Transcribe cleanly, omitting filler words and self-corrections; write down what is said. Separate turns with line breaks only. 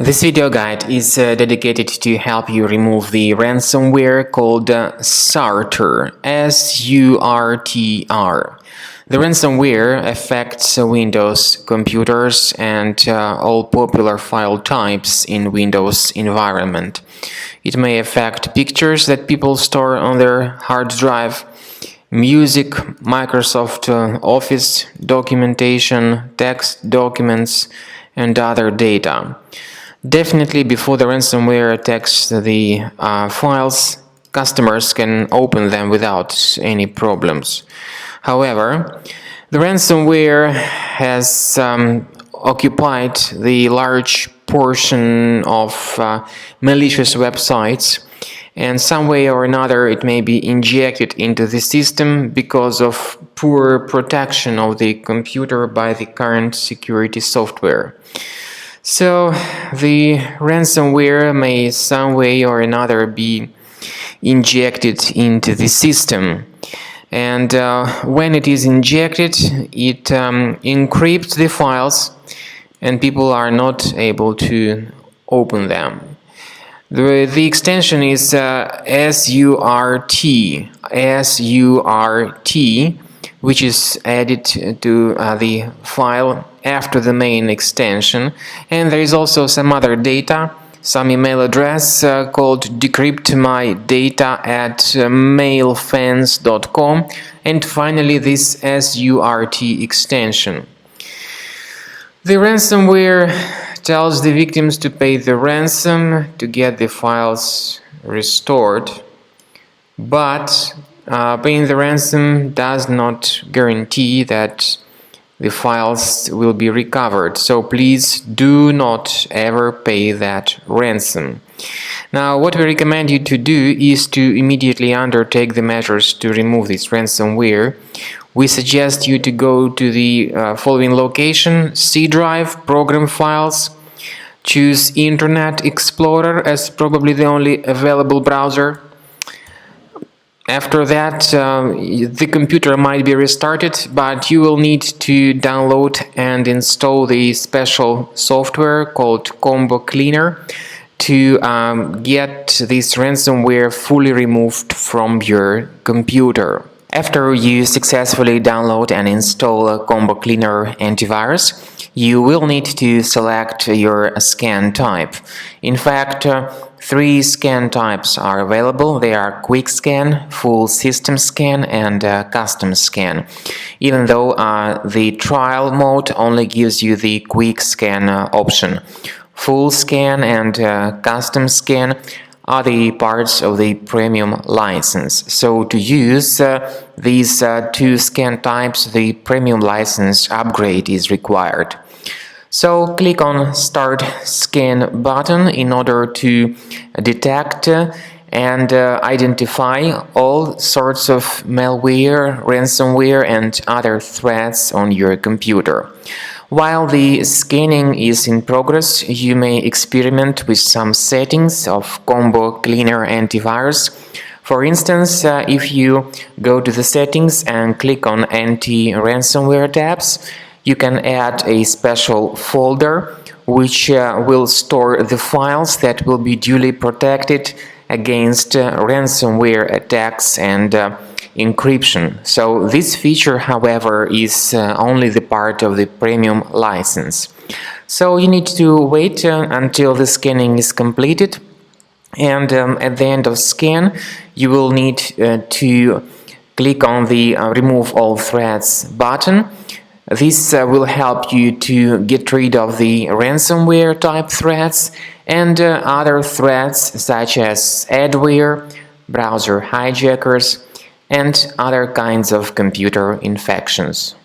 This video guide is dedicated to help you remove the ransomware called SurtrRansomware, S-U-R-T-R. The ransomware affects Windows computers and all popular file types in Windows environment. It may affect pictures that people store on their hard drive, music, Microsoft Office documentation, text documents, and other data. Definitely, before the ransomware attacks the files, customers can open them without any problems. However, the ransomware has occupied the large portion of malicious websites, and some way or another it may be injected into the system because of poor protection of the computer by the current security software. So the ransomware may some way or another be injected into the system, and when it is injected, it encrypts the files and people are not able to open them. The extension is SURT, which is added to the file after the main extension, and there is also some other data, some email address called decrypt@mailfans.com, and finally this SURT extension. The ransomware tells the victims to pay the ransom to get the files restored, but paying the ransom does not guarantee that the files will be recovered, so please do not ever pay that ransom. Now, what we recommend you to do is to immediately undertake the measures to remove this ransomware. We suggest you to go to the following location: C drive, program files, choose Internet Explorer as probably the only available browser. After that, the computer might be restarted, but you will need to download and install the special software called Combo Cleaner to get this ransomware fully removed from your computer. After you successfully download and install Combo Cleaner antivirus, you will need to select your scan type. In fact, 3 scan types are available. They are Quick Scan, Full System Scan, and Custom Scan. Even though the trial mode only gives you the Quick Scan option. Full Scan and Custom Scan are the parts of the premium license. So to use these 2 scan types, the premium license upgrade is required. So click on Start Scan button in order to detect and identify all sorts of malware, ransomware, and other threats on your computer. While the scanning is in progress, you may experiment with some settings of Combo Cleaner antivirus. For instance, if you go to the settings and click on Anti-Ransomware tabs, you can add a special folder which will store the files that will be duly protected against ransomware attacks and encryption. So this feature, however, is only the part of the premium license. So you need to wait until the scanning is completed, and at the end of scan you will need to click on the Remove All Threats button. This will help you to get rid of the ransomware type threats and other threats such as adware, browser hijackers, and other kinds of computer infections.